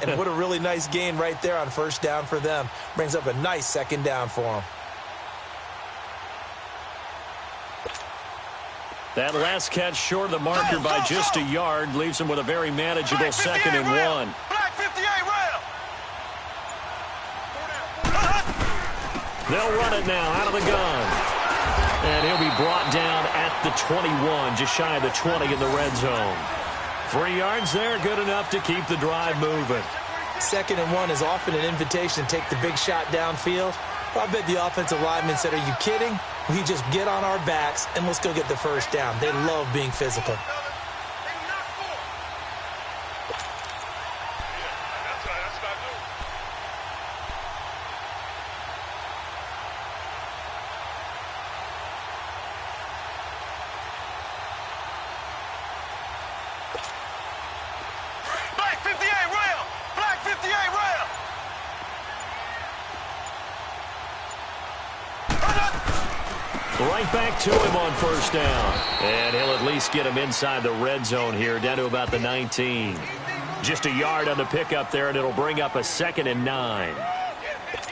And what a really nice gain right there on first down for them. Brings up a nice second down for them. That last catch short of the marker by just a yard leaves them with a very manageable 2nd and 1. They'll run it now out of the gun. And he'll be brought down at the 21, just shy of the 20 in the red zone. 3 yards there, good enough to keep the drive moving. 2nd and 1 is often an invitation to take the big shot downfield. I bet the offensive lineman said, "Are you kidding? We just get on our backs and let's go get the first down." They love being physical. Right back to him on first down. And he'll at least get him inside the red zone here, down to about the 19. Just a yard on the pickup there, and it'll bring up a 2nd and 9.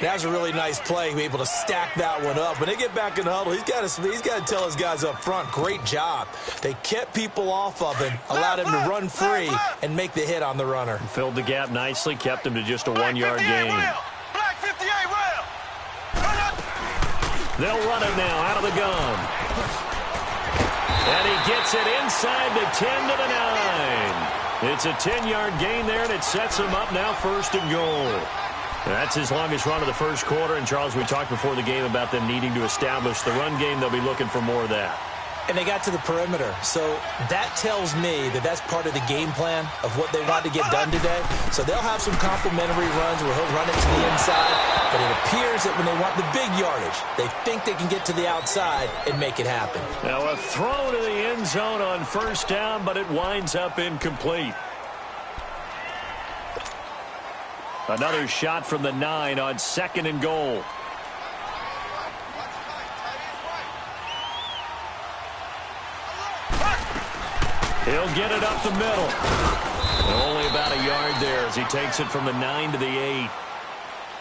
That was a really nice play, able to stack that one up. When they get back in the huddle, he's got to tell his guys up front, great job. They kept people off of him, allowed him to run free, and make the hit on the runner. Filled the gap nicely, kept him to just a 1-yard gain. They'll run it now out of the gun. And he gets it inside the 10 to the 9. It's a 10-yard gain there, and it sets him up now 1st and goal. That's his longest run of the first quarter. And, Charles, we talked before the game about them needing to establish the run game. They'll be looking for more of that. And they got to the perimeter. So that tells me that that's part of the game plan of what they want to get done today. So they'll have some complimentary runs where he'll run it to the inside. But it appears that when they want the big yardage, they think they can get to the outside and make it happen. Now a throw to the end zone on first down, but it winds up incomplete. Another shot from the 9 on 2nd and goal. He'll get it up the middle. Only about a yard there as he takes it from the 9 to the 8.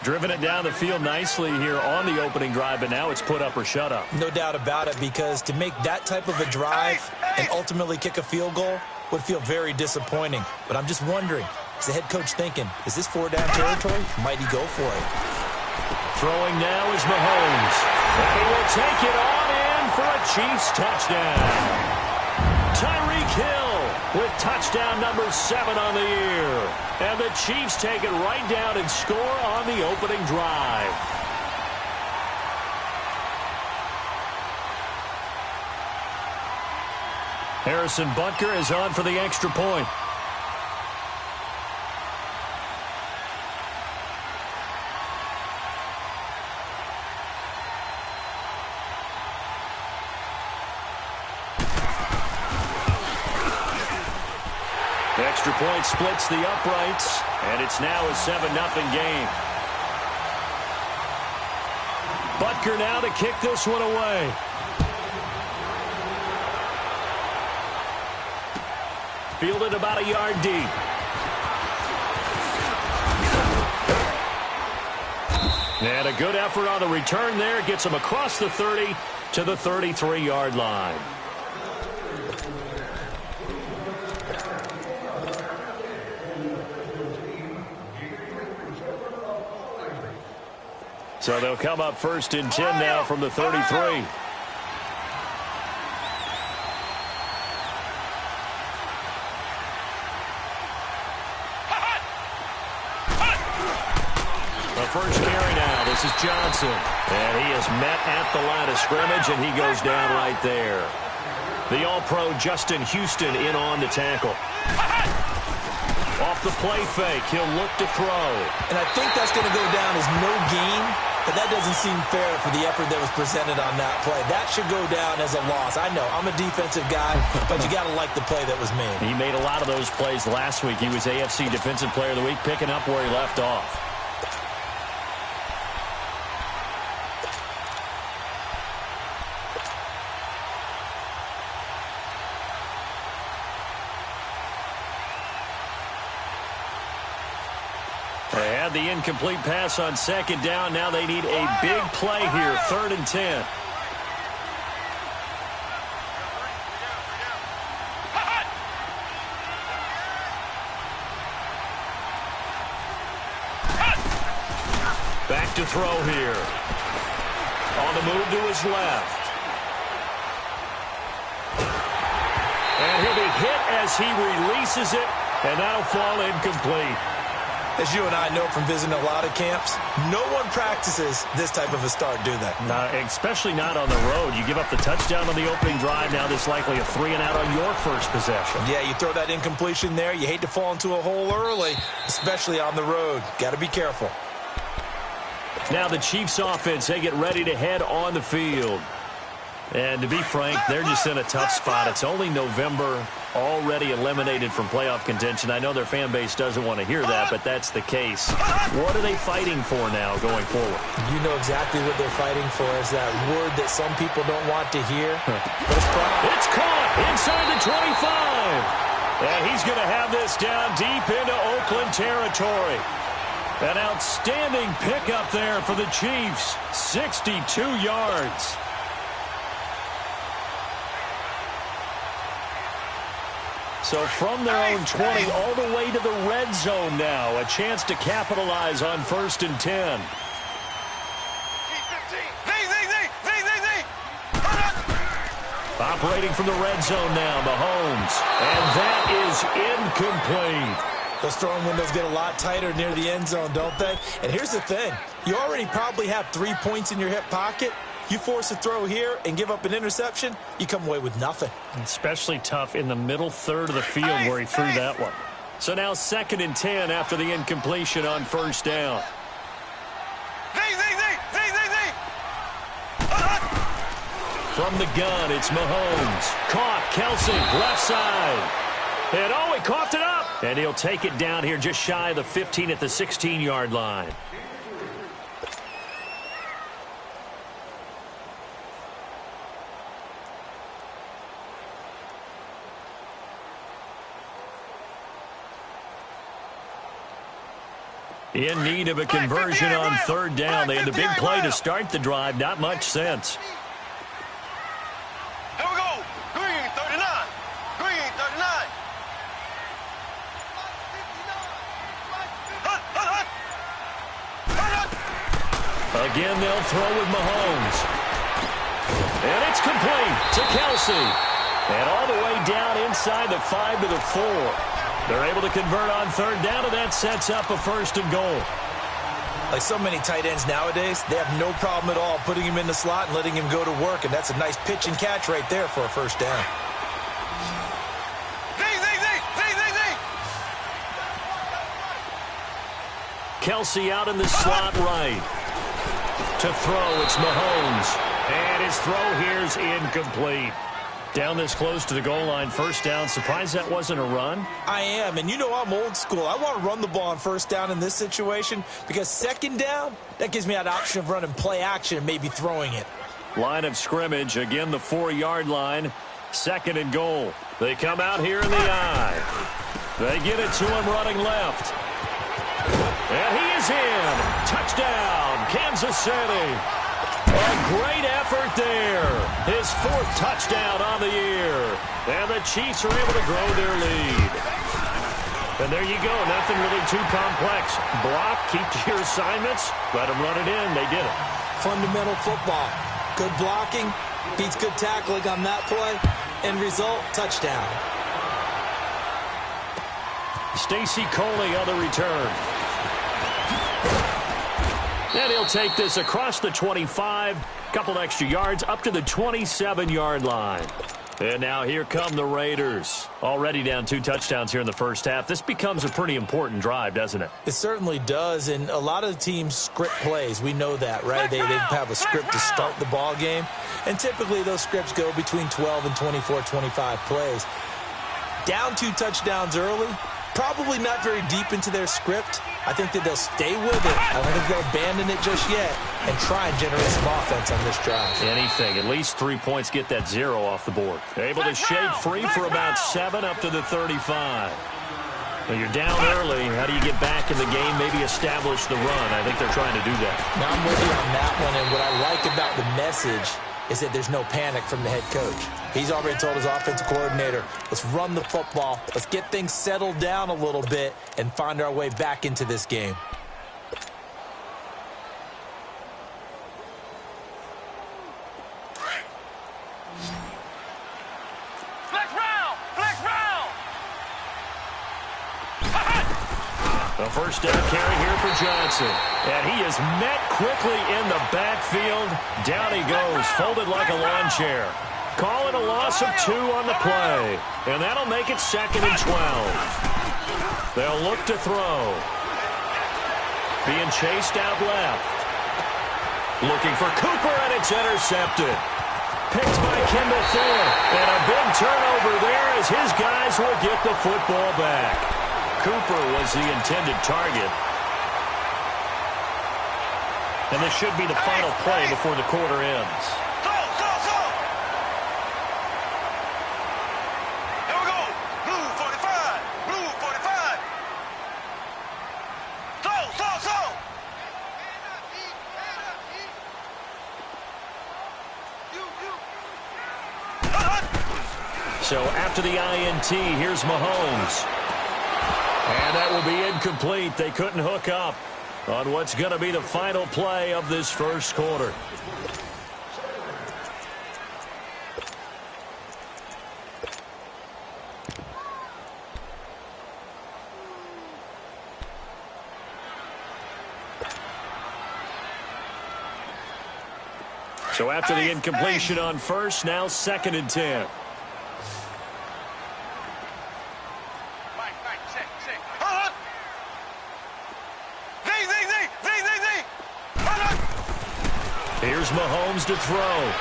Driven it down the field nicely here on the opening drive, but now it's put up or shut up. No doubt about it, because to make that type of a drive and ultimately kick a field goal would feel very disappointing. But I'm just wondering, is the head coach thinking, is this 4-down territory? Might he go for it? Throwing now is Mahomes. And he will take it on in for a Chiefs touchdown. Tyreek Hill with touchdown number 7 on the year. And the Chiefs take it right down and score on the opening drive. Harrison Butker is on for the extra point. Extra point splits the uprights, and it's now a 7-0 game. Butker now to kick this one away. Fielded about a yard deep. And a good effort on the return there. Gets him across the 30 to the 33-yard line. So they'll come up 1st and 10 now from the 33. The first carry now. This is Johnson. And he is met at the line of scrimmage, and he goes down right there. The All-Pro Justin Houston in on the tackle. Off the play fake, he'll look to throw. And I think that's going to go down as no gain, but that doesn't seem fair for the effort that was presented on that play. That should go down as a loss. I know, I'm a defensive guy, but you got to like the play that was made. He made a lot of those plays last week. He was AFC Defensive Player of the Week, picking up where he left off. They had the incomplete pass on second down. Now they need a big play here, 3rd and 10. Back to throw here. On the move to his left. And he'll be hit as he releases it, and that'll fall incomplete. As you and I know from visiting a lot of camps, no one practices this type of a start, do they? No, especially not on the road. You give up the touchdown on the opening drive. Now there's likely a 3-and-out on your first possession. Yeah, you throw that incompletion there. You hate to fall into a hole early, especially on the road. Got to be careful. Now the Chiefs offense, they get ready to head on the field. And to be frank, they're just in a tough spot. It's only November, already eliminated from playoff contention. I know their fan base doesn't want to hear that, but that's the case. What are they fighting for now going forward? You know exactly what they're fighting for, is that word that some people don't want to hear. It's caught inside the 25. And he's going to have this down deep into Oakland territory. An outstanding pickup there for the Chiefs. 62 yards. So from their own 20 all the way to the red zone now. A chance to capitalize on 1st and 10. Operating from the red zone now, Mahomes. And that is incomplete. Those throwing windows get a lot tighter near the end zone, don't they? And here's the thing. You already probably have 3 points in your hip pocket. You force a throw here and give up an interception, you come away with nothing. Especially tough in the middle third of the field where he threw that one. So now 2nd and 10 after the incompletion on 1st down. From the gun, it's Mahomes. Caught, Kelsey, left side. And he coughed it up. And he'll take it down here just shy of the 15 at the 16-yard line. In need of a conversion on 3rd down. They had the big play to start the drive. Not much sense. Here we go. Green, 39. Green, 39. Again, they'll throw with Mahomes. And it's complete to Kelsey. And all the way down inside the 5 to the 4. They're able to convert on 3rd down, and that sets up a 1st and goal. Like so many tight ends nowadays, they have no problem at all putting him in the slot and letting him go to work, and that's a nice pitch and catch right there for a 1st down. Kelsey out in the slot right. To throw, it's Mahomes. And his throw here's incomplete. Down this close to the goal line, 1st down. Surprised that wasn't a run? I am, and you know I'm old school. I want to run the ball on 1st down in this situation because 2nd down, that gives me that option of running play action and maybe throwing it. Line of scrimmage, again the 4-yard line. 2nd and goal. They come out here in the eye. They get it to him running left. And he is in. Touchdown, Kansas City. A great effort there. His 4th touchdown on the year. And the Chiefs are able to grow their lead. And there you go. Nothing really too complex. Block, keep to your assignments. Let them run it in. They did it. Fundamental football. Good blocking beats good tackling on that play. End result, touchdown. Stacy Coley on the return. And he'll take this across the 25, couple extra yards, up to the 27-yard line. And now here come the Raiders. Already down 2 touchdowns here in the 1st half. This becomes a pretty important drive, doesn't it? It certainly does, and a lot of the teams script plays. We know that, right? They have a script to start the ball game, and typically those scripts go between 12 and 24, 25 plays. Down 2 touchdowns early, probably not very deep into their script. I think that they'll stay with it. I don't think they'll abandon it just yet and try and generate some offense on this drive. Anything. At least 3 points, get that 0 off the board. Able to shake free for about 7 up to the 35. Well, you're down early. How do you get back in the game, maybe establish the run? I think they're trying to do that. Now, I'm with you on that one, and what I like about the message is that there's no panic from the head coach. He's already told his offensive coordinator, let's run the football, let's get things settled down a little bit and find our way back into this game. The first down carry here for Johnson. And he is met quickly in the backfield. Down he goes, folded like a lawn chair. Calling a loss of 2 on the play. And that'll make it 2nd and 12. They'll look to throw. Being chased out left. Looking for Cooper, and it's intercepted. Picked by Kendall Fuller. And a big turnover there as his guys will get the football back. Cooper was the intended target. And this should be the final play before the quarter ends. Here we go. Blue 45. Blue 45. Throw. So after the INT, here's Mahomes. And that will be incomplete. They couldn't hook up on what's going to be the final play of this first quarter. So after the incompletion on first, now 2nd and 10. Here's Mahomes to throw.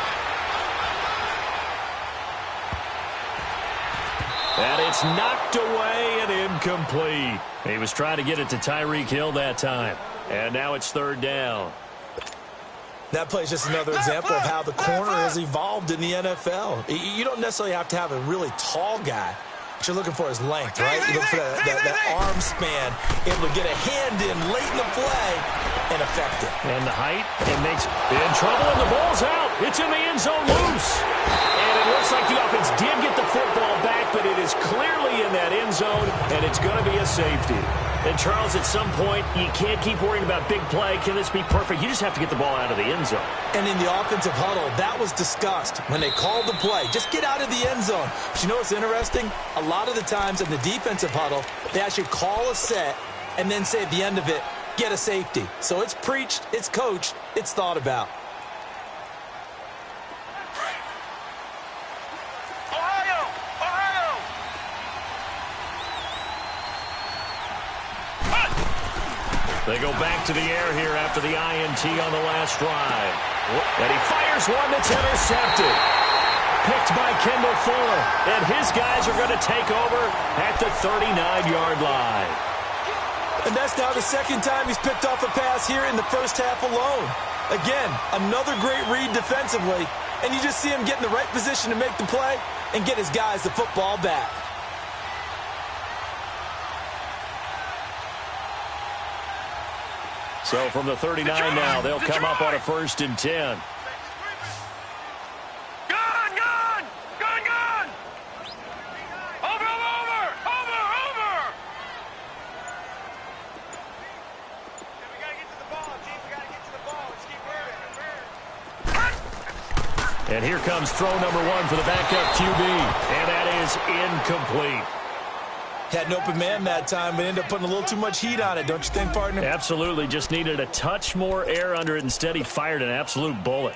And it's knocked away and incomplete. He was trying to get it to Tyreek Hill that time. And now it's 3rd down. That play is just another example of how the corner has evolved in the NFL. You don't necessarily have to have a really tall guy. What you're looking for is length, right? You look for that arm span, able to get a hand in late in the play and affect it. And the height, it makes in trouble, and the ball's out. It's in the end zone loose. And it looks like the offense did get the football back, but it is clearly in that end zone, and it's going to be a safety. And, Charles, at some point, you can't keep worrying about big play. Can this be perfect? You just have to get the ball out of the end zone. And in the offensive huddle, that was discussed when they called the play. Just get out of the end zone. But you know what's interesting? A lot of the times in the defensive huddle, they actually call a set and then say at the end of it, get a safety. So it's preached, it's coached, it's thought about. They go back to the air here after the INT on the last drive. And he fires one that's intercepted. Picked by Kendall Fuller. And his guys are going to take over at the 39-yard line. And that's now the 2nd time he's picked off a pass here in the first half alone. Again, another great read defensively. And you just see him get in the right position to make the play and get his guys the football back. So from the 39 now, they'll come up on a 1st and 10. Gun! Over! We gotta get to the ball, Chief. We gotta get to the ball. Let's keep moving. And here comes throw number 1 for the backup QB. And that is incomplete. Had an open man that time, but ended up putting a little too much heat on it, don't you think, partner? Absolutely. Just needed a touch more air under it. Instead, he fired an absolute bullet.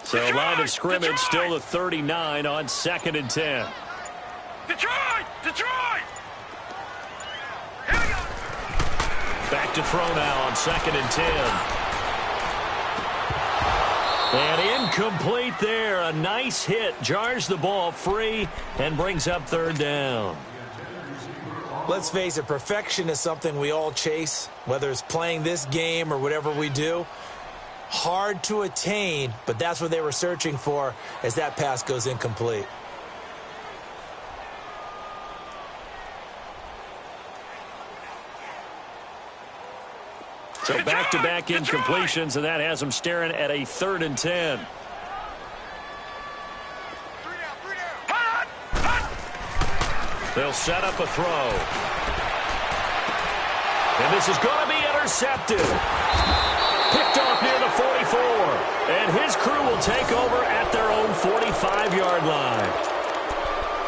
So line of scrimmage still the 39 on 2nd and 10. Detroit! Back to throw now on 2nd and 10. And incomplete there. A nice hit. Jars the ball free and brings up third down. Let's face it, perfection is something we all chase, whether it's playing this game or whatever we do. Hard to attain, but that's what they were searching for as that pass goes incomplete. So back-to-back incompletions, and that has them staring at a 3rd and 10. They'll set up a throw. And this is going to be intercepted. Picked off near the 44. And his crew will take over at their own 45-yard line.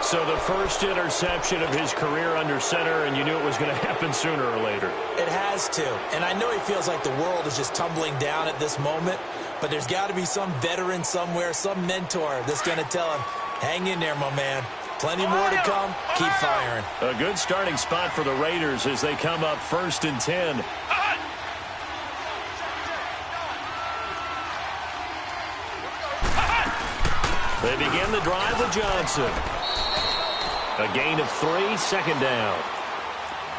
So the first interception of his career under center, and you knew it was going to happen sooner or later. It has to. And I know he feels like the world is just tumbling down at this moment, but there's got to be some veteran somewhere, some mentor that's going to tell him, hang in there, my man. Plenty more to come. Keep firing. A good starting spot for the Raiders as they come up 1st and 10. They begin the drive with Johnson. A gain of 3, 2nd down.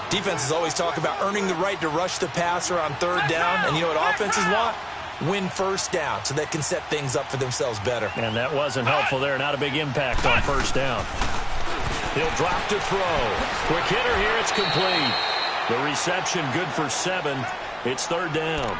Defenses always talk about earning the right to rush the passer on 3rd down, and you know what offenses want? Win 1st down so they can set things up for themselves better. And that wasn't helpful there. Not a big impact on 1st down. He'll drop to throw. Quick hitter here. It's complete. The reception good for 7. It's 3rd down.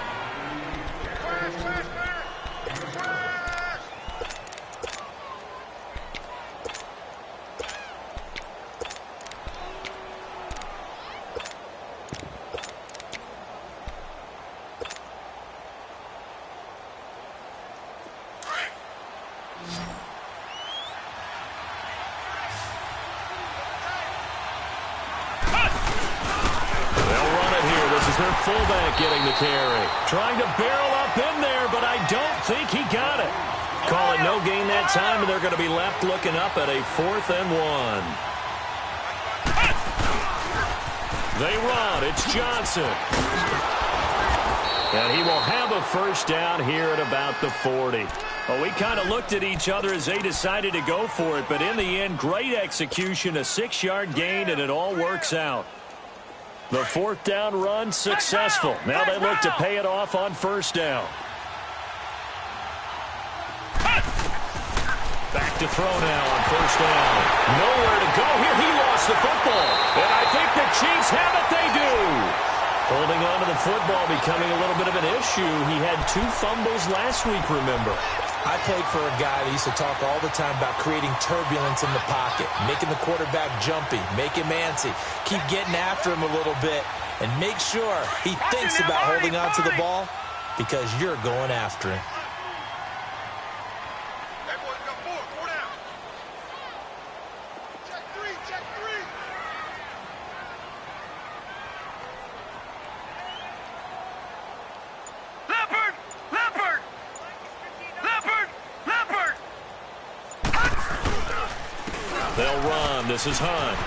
Fullback getting the carry. Trying to barrel up in there, but I don't think he got it. Call it no gain that time, and they're going to be left looking up at a 4th and 1. They run. It's Johnson. And he will have a 1st down here at about the 40. Well, we kind of looked at each other as they decided to go for it, but in the end, great execution, a 6-yard gain, and it all works out. The 4th down run successful. Now they look to pay it off on 1st down. Back to throw now on 1st down. Nowhere to go here. He lost the football. And I think the Chiefs have it. They do. Holding on to the football becoming a little bit of an issue. He had 2 fumbles last week, remember. I played for a guy that used to talk all the time about creating turbulence in the pocket, making the quarterback jumpy, make him antsy, keep getting after him a little bit, and make sure he thinks about holding on to the ball because you're going after him. They'll run. This is Hunt.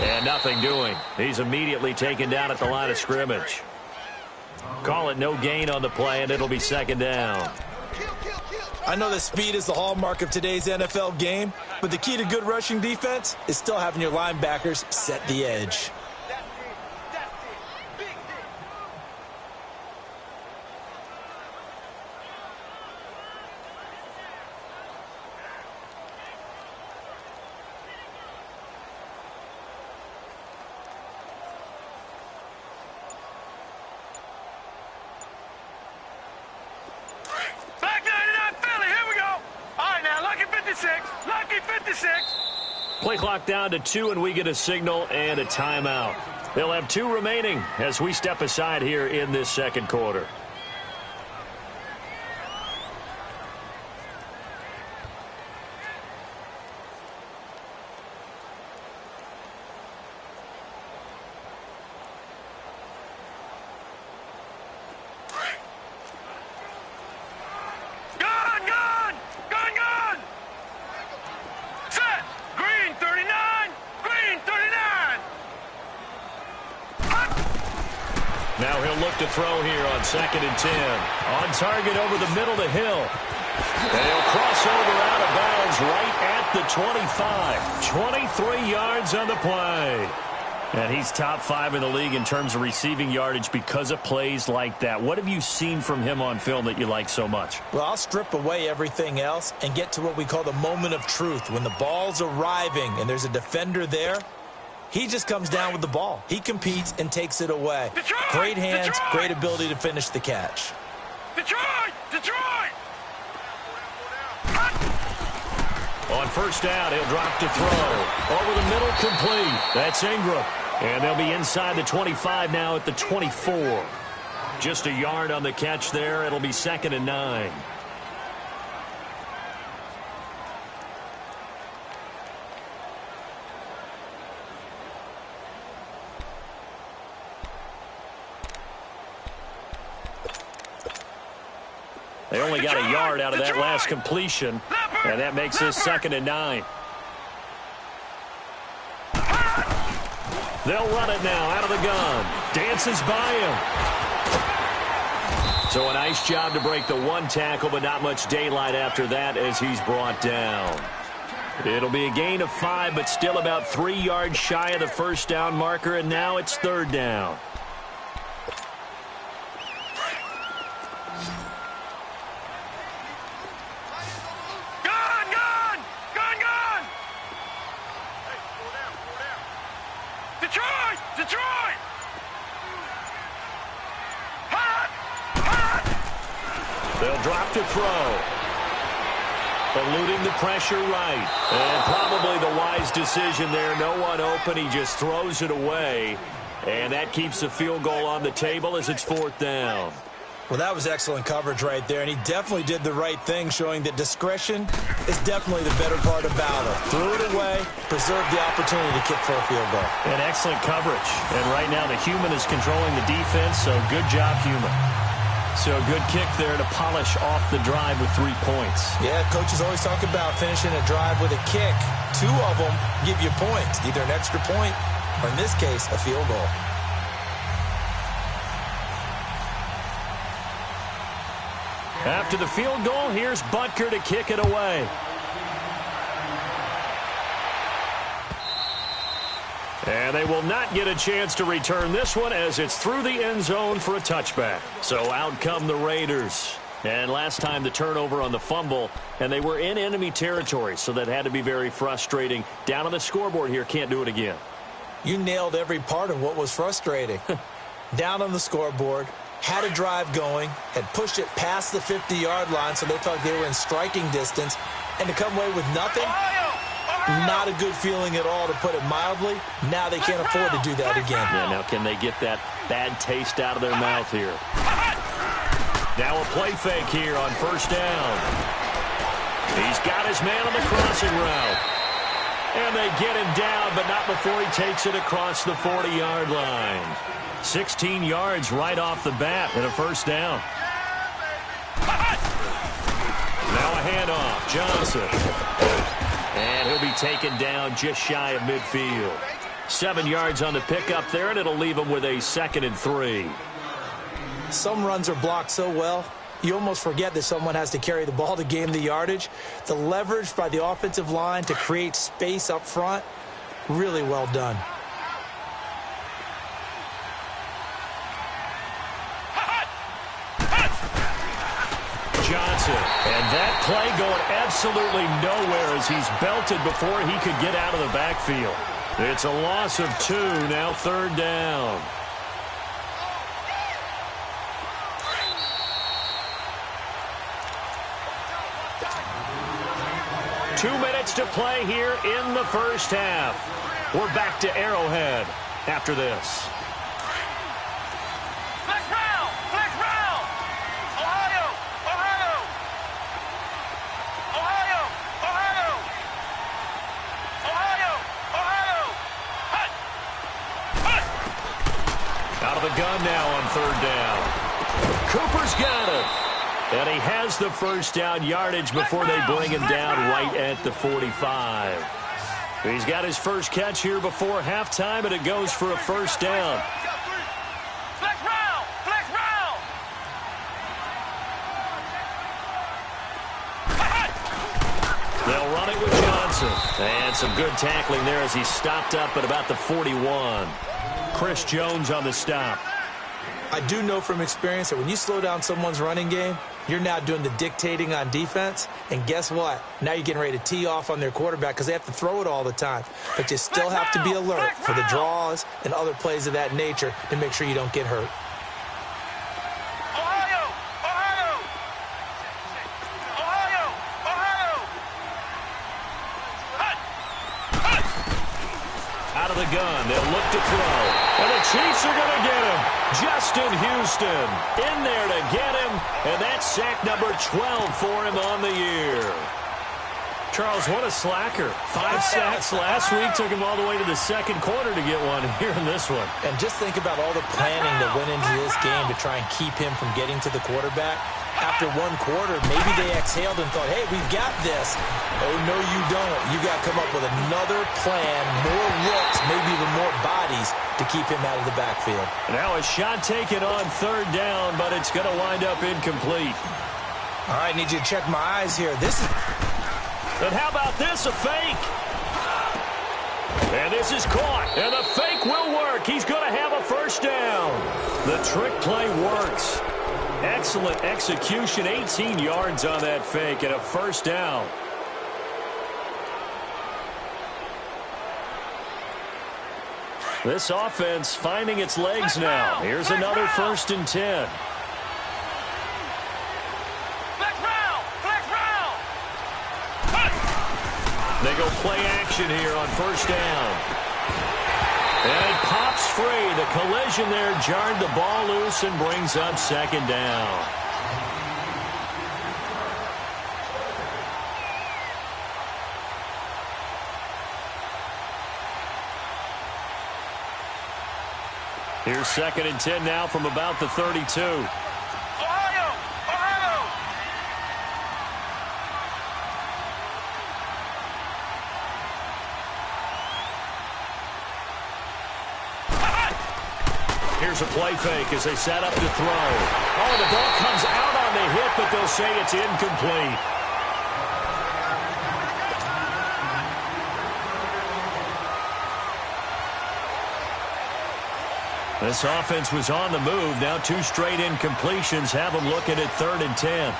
And nothing doing. He's immediately taken down at the line of scrimmage. Call it no gain on the play, and it'll be 2nd down. I know that speed is the hallmark of today's NFL game, but the key to good rushing defense is still having your linebackers set the edge. Play clock down to 2, and we get a signal and a timeout. They'll have 2 remaining as we step aside here in this 2nd quarter. to throw here on 2nd and 10. On target over the middle to Hill. And he'll cross over out of bounds right at the 25. 23 yards on the play. And he's top 5 in the league in terms of receiving yardage because of plays like that. What have you seen from him on film that you like so much? Well, I'll strip away everything else and get to what we call the moment of truth. When the ball's arriving and there's a defender there, he just comes down with the ball. He competes and takes it away. Detroit! Great hands, Detroit! great ability to finish the catch. Detroit! Detroit! On 1st down, he'll drop to throw. Over the middle, complete. That's Ingram. And they'll be inside the 25 now at the 24. Just a yard on the catch there. It'll be 2nd and 9. They only got a yard out of that last completion, and that makes this 2nd and 9. They'll run it now out of the gun. Dances by him. So a nice job to break the 1 tackle, but not much daylight after that as he's brought down. It'll be a gain of 5, but still about 3 yards shy of the 1st down marker, and now it's 3rd down. Detroit! Detroit! They'll drop to throw. Eluding the pressure right. And probably the wise decision there. No one open. He just throws it away. And that keeps the field goal on the table as it's 4th down. Well, that was excellent coverage right there, and he definitely did the right thing, showing that discretion is definitely the better part of valor. Threw it away, preserved the opportunity to kick for a field goal. And excellent coverage. And right now the human is controlling the defense, so good job, human. So a good kick there to polish off the drive with 3 points. Yeah, coaches always talk about finishing a drive with a kick. 2 of them give you points, either an extra point or, in this case, a field goal. After the field goal, here's Butker to kick it away. And they will not get a chance to return this one as it's through the end zone for a touchback. So out come the Raiders. And last time the turnover on the fumble, and they were in enemy territory, so that had to be very frustrating. Down on the scoreboard here, can't do it again. You nailed every part of what was frustrating. Down on the scoreboard, had a drive going, had pushed it past the 50-yard line, so they thought they were in striking distance, and to come away with nothing, not a good feeling at all, to put it mildly. Now they can't afford to do that again. Yeah, now can they get that bad taste out of their mouth here? Now a play fake here on 1st down. He's got his man on the crossing route. And they get him down, but not before he takes it across the 40-yard line. 16 yards right off the bat and a 1st down. Now a handoff. Johnson. And he'll be taken down just shy of midfield. 7 yards on the pickup there, and it'll leave him with a 2nd and 3. Some runs are blocked so well, you almost forget that someone has to carry the ball to gain the yardage. The leverage by the offensive line to create space up front, really well done. Johnson, and that play going absolutely nowhere as he's belted before he could get out of the backfield. It's a loss of 2, now 3rd down. Two minutes to play here in the 1st half. We're back to Arrowhead after this. Out of the gun now on 3rd down. Cooper's got it. And he has the 1st down yardage before they bring him down right at the 45. He's got his first catch here before halftime, and it goes for a 1st down. Flex round! Flex impressive. And some good tackling there as he stopped up at about the 41. Chris Jones on the stop. I do know from experience that when you slow down someone's running game, you're now doing the dictating on defense. And guess what? Now you're getting ready to tee off on their quarterback because they have to throw it all the time. But you still have to be alert for the draws and other plays of that nature to make sure you don't get hurt. Out of the gun, they'll look to throw. And the Chiefs are going to get him. Justin Houston in there to get him. And that's sack number 12 for him on the year. Charles, what a slacker. 5 sacks last week. Took him all the way to the second quarter to get one here in this one. And just think about all the planning that went into this game to try and keep him from getting to the quarterback. After one quarter, maybe they exhaled and thought, hey, we've got this. Oh, no, you don't. You got to come up with another plan, more looks, maybe even more bodies to keep him out of the backfield. Now a shot taken on third down, but it's going to wind up incomplete. All right, need you to check my eyes here. This is... And how about this, a fake? And this is caught, and the fake will work. He's going to have a first down. The trick play works. Excellent execution, 18 yards on that fake and a first down. This offense finding its legs now. Here's another 1st and 10. They go play action here on first down. And it pops free. The collision there jarred the ball loose and brings up second down. Here's 2nd and 10 now from about the 32. Here's a play fake as they set up to throw. Oh, the ball comes out on the hit, but they'll say it's incomplete. This offense was on the move. Now 2 straight incompletions have them looking at 3rd and 10.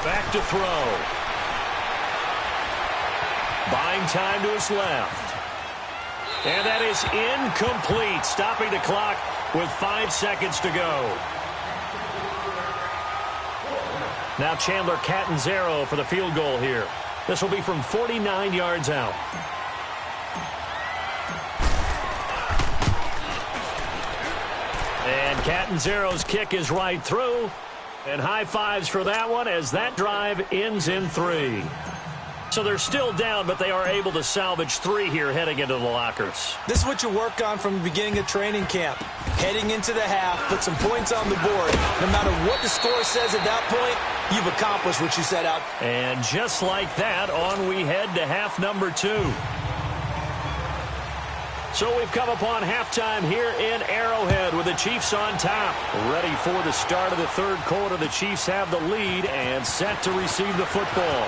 Back to throw. Buying time to his left. And that is incomplete, stopping the clock with 5 seconds to go. Now Chandler Catanzaro for the field goal here. This will be from 49 yards out. And Catanzaro's kick is right through. And high fives for that one as that drive ends in 3. So they're still down, but they are able to salvage 3 here heading into the lockers. This is what you work on from the beginning of training camp. Heading into the half, put some points on the board. No matter what the score says at that point, you've accomplished what you set out. And just like that, on we head to half number 2. So we've come upon halftime here in Arrowhead with the Chiefs on top. Ready for the start of the 3rd quarter. The Chiefs have the lead and set to receive the football.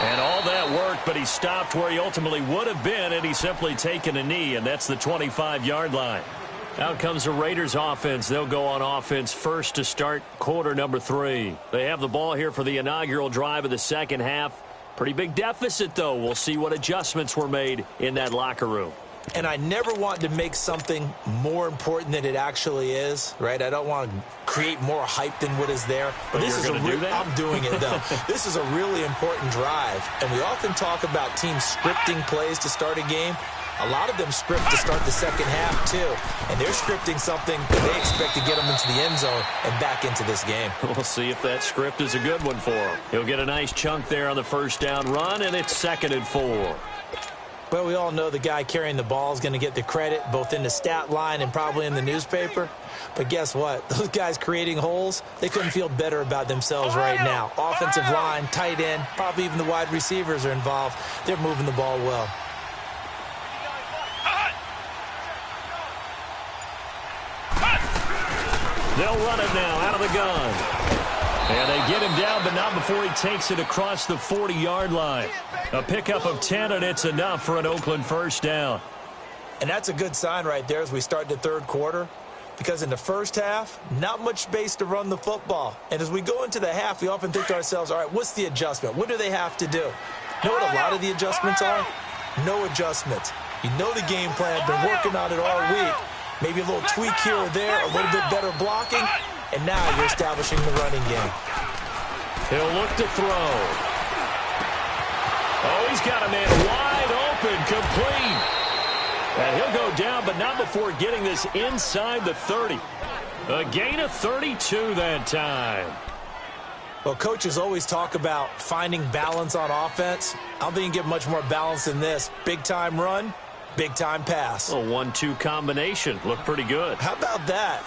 And all that worked, but he stopped where he ultimately would have been, and he's simply taken a knee, and that's the 25-yard line. Out comes the Raiders offense. They'll go on offense first to start quarter number 3. They have the ball here for the inaugural drive of the second half. Pretty big deficit, though. We'll see what adjustments were made in that locker room. And I never want to make something more important than it actually is, right? I don't want to create more hype than what is there. But this is I'm doing it, though. This is a really important drive. And we often talk about teams scripting plays to start a game. A lot of them script to start the second half, too. And they're scripting something that they expect to get them into the end zone and back into this game. We'll see if that script is a good one for him. He'll get a nice chunk there on the first down run, and it's 2nd and 4. Well, we all know the guy carrying the ball is going to get the credit, both in the stat line and probably in the newspaper. But guess what? Those guys creating holes, they couldn't feel better about themselves right now. Offensive line, tight end, probably even the wide receivers are involved. They're moving the ball well. They'll run it now out of the gun. And they get him down, but not before he takes it across the 40-yard line. A pickup of 10, and it's enough for an Oakland first down. And that's a good sign right there as we start the third quarter, because in the first half, not much space to run the football. And as we go into the half, we often think to ourselves, all right, what's the adjustment? What do they have to do? You know what a lot of the adjustments are? No adjustments. You know the game plan, been working on it all week. Maybe a little tweak here or there, a little bit better blocking, and now you're establishing the running game. He'll look to throw. Oh, he's got a man wide open, complete. And he'll go down, but not before getting this inside the 30. A gain of 32 that time. Well, coaches always talk about finding balance on offense. I don't think you can get much more balance than this. Big-time run, big-time pass. A 1-2 combination. Looked pretty good. How about that?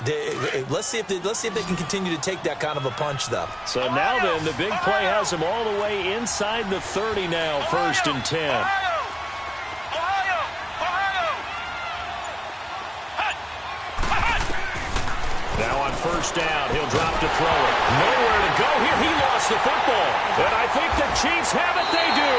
Let's see if they can continue to take that kind of a punch, though. So now then, the big play has him all the way inside the 30 now, 1st and 10. Now on first down, he'll drop to throw it. Nowhere to go here. He lost the football. And I think the Chiefs have it. They do.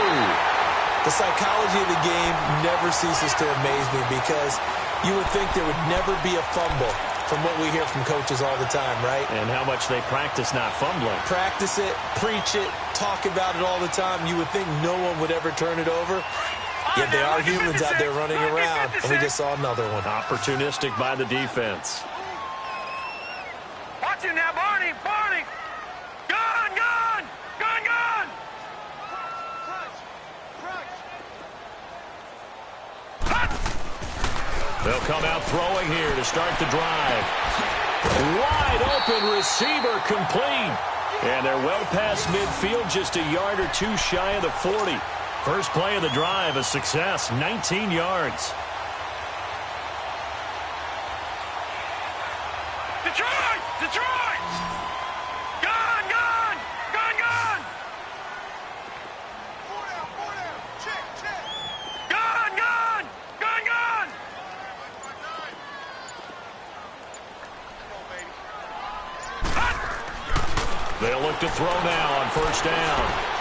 The psychology of the game never ceases to amaze me, because you would think there would never be a fumble from what we hear from coaches all the time, right? And how much they practice not fumbling. Practice it, preach it, talk about it all the time. You would think no one would ever turn it over. Yet they are humans out there running around, and we just saw another one. Opportunistic by the defense. Watch him now, Barney! Barney! Gun! Gun! Gun! Gun! They'll come out throwing here to start the drive. Wide open receiver, complete. And they're well past midfield, just a yard or two shy of the 40. First play of the drive, a success, 19 yards. Detroit! Detroit! Gun! Gun! Gun! Gun! Four down. Check, check. Gun! Gun! Gun! Gun! Come on, baby. They'll look to throw now on first down.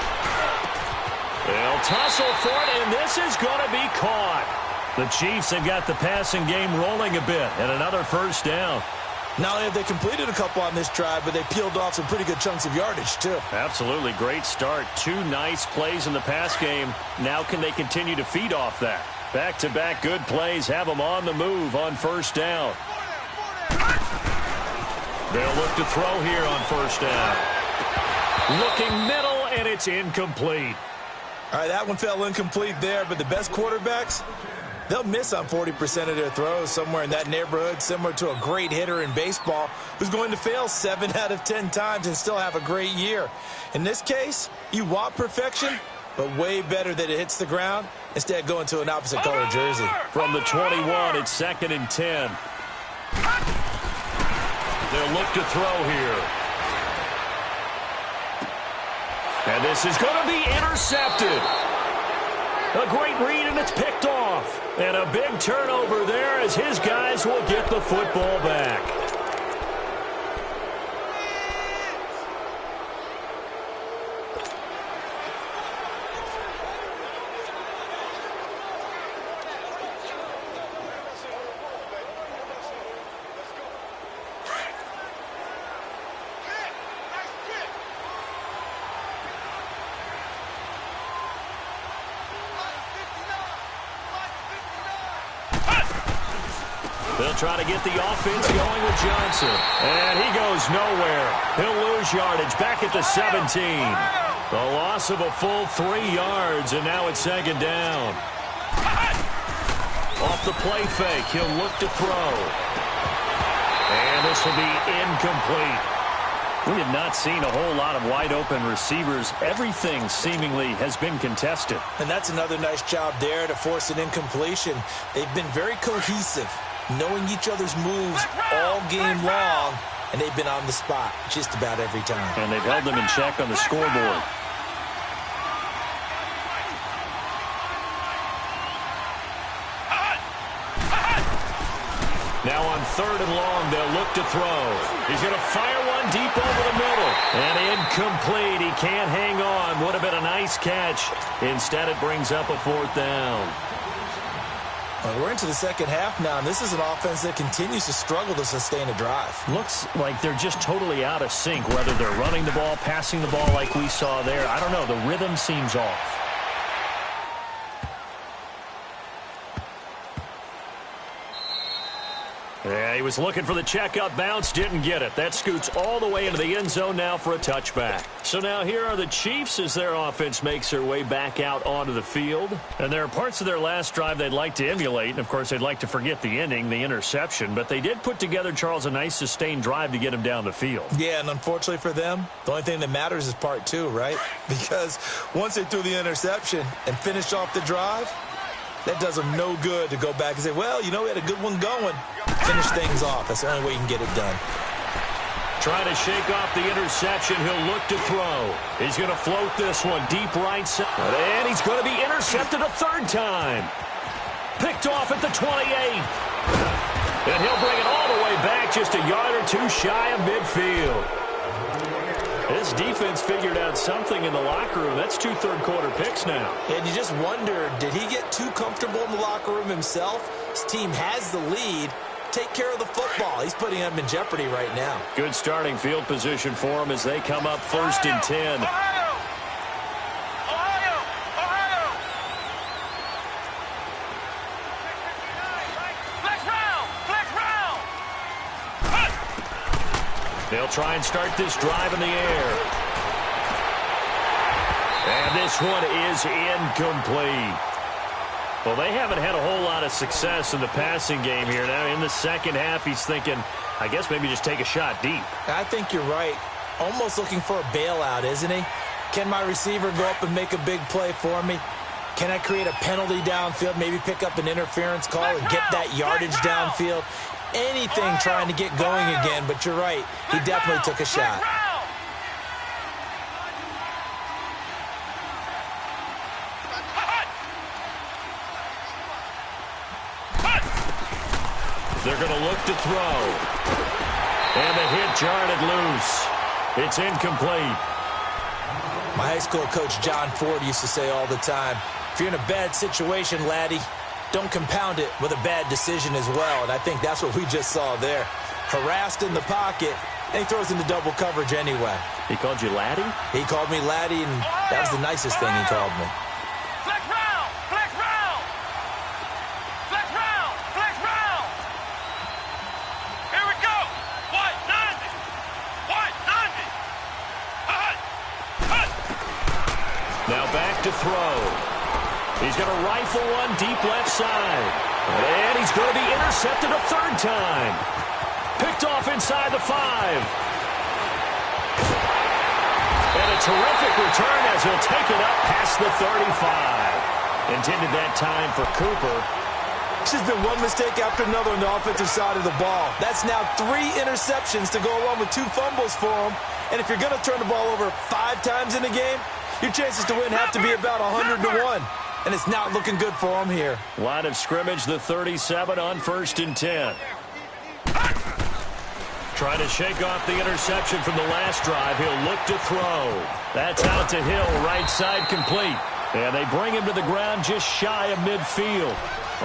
They'll tussle for it, and this is going to be caught. The Chiefs have got the passing game rolling a bit, and another first down. Not only have they completed a couple on this drive, but they peeled off some pretty good chunks of yardage, too. Absolutely great start. 2 nice plays in the pass game. Now can they continue to feed off that? Back-to-back good plays have them on the move on first down. They'll look to throw here on first down. Looking middle, and it's incomplete. All right, that one fell incomplete there, but the best quarterbacks, they'll miss on 40% of their throws, somewhere in that neighborhood, similar to a great hitter in baseball who's going to fail 7 out of 10 times and still have a great year. In this case, you want perfection, but way better that it hits the ground instead of going to an opposite color jersey. From the 21, it's 2nd and 10. They'll look to throw here. And this is going to be intercepted. A great read, and it's picked off. And a big turnover there as his guys will get the football back. They'll try to get the offense going with Johnson. And he goes nowhere. He'll lose yardage back at the 17. The loss of a full 3 yards, and now it's 2nd down. Off the play fake, he'll look to throw. And this will be incomplete. We have not seen a whole lot of wide-open receivers. Everything seemingly has been contested. And that's another nice job there to force an incompletion. They've been very cohesive, knowing each other's moves all game long, and they've been on the spot just about every time. And they've held them in check on the scoreboard. Now on 3rd and long. They'll look to throw. He's going to fire one deep over the middle. And incomplete. He can't hang on. Would have been a nice catch. Instead, it brings up a 4th down. Well, we're into the second half now, and this is an offense that continues to struggle to sustain a drive. Looks like they're just totally out of sync, whether they're running the ball, passing the ball like we saw there. I don't know. The rhythm seems off. Yeah, he was looking for the checkup bounce, didn't get it. That scoots all the way into the end zone now for a touchback. So now here are the Chiefs as their offense makes their way back out onto the field. And there are parts of their last drive they'd like to emulate. And, of course, they'd like to forget the ending, the interception. But they did put together, Charles, a nice sustained drive to get him down the field. Yeah, and unfortunately for them, the only thing that matters is part 2, right? Because once they threw the interception and finished off the drive, that does them no good to go back and say, well, you know, we had a good one going. Finish things off. That's the only way you can get it done. Trying to shake off the interception. He'll look to throw. He's going to float this one deep right side. And he's going to be intercepted a 3rd time. Picked off at the 28. And he'll bring it all the way back just a yard or 2 shy of midfield. This defense figured out something in the locker room. That's 2 third-quarter picks now. And you just wonder, did he get too comfortable in the locker room himself? His team has the lead. Take care of the football. He's putting them in jeopardy right now. Good starting field position for them as they come up 1st and 10. Ohio! Ohio! Ohio! Flex round! Flex round! They'll try and start this drive in the air. And this one is incomplete. Well, they haven't had a whole lot of success in the passing game here. Now, in the second half, he's thinking, I guess maybe just take a shot deep. I think you're right. Almost looking for a bailout, isn't he? Can my receiver go up and make a big play for me? Can I create a penalty downfield, maybe pick up an interference call and get that yardage downfield? Anything trying to get going again, but you're right. He definitely took a shot. They're going to look to throw. And the hit jarred loose. It's incomplete. My high school coach, John Ford, used to say all the time, if you're in a bad situation, laddie, don't compound it with a bad decision as well. And I think that's what we just saw there. Harassed in the pocket, and he throws into double coverage anyway. He called you laddie? He called me laddie, and that was the nicest thing he called me. Flex round! Flex round! Flex round! Flex round! Here we go! What? 90! What? 90! Now back to throw. He's going to rifle one deep left side. And he's going to be intercepted a 3rd time. Picked off inside the 5. And a terrific return as he'll take it up past the 35. Intended that time for Cooper. It's just been one mistake after another on the offensive side of the ball. That's now 3 interceptions to go along with 2 fumbles for him. And if you're going to turn the ball over 5 times in a game, your chances to win have to be about 100 to 1. And it's not looking good for him here. Line of scrimmage, the 37 on 1st and 10. Trying to shake off the interception from the last drive. He'll look to throw. That's out to Hill, right side complete. And they bring him to the ground just shy of midfield.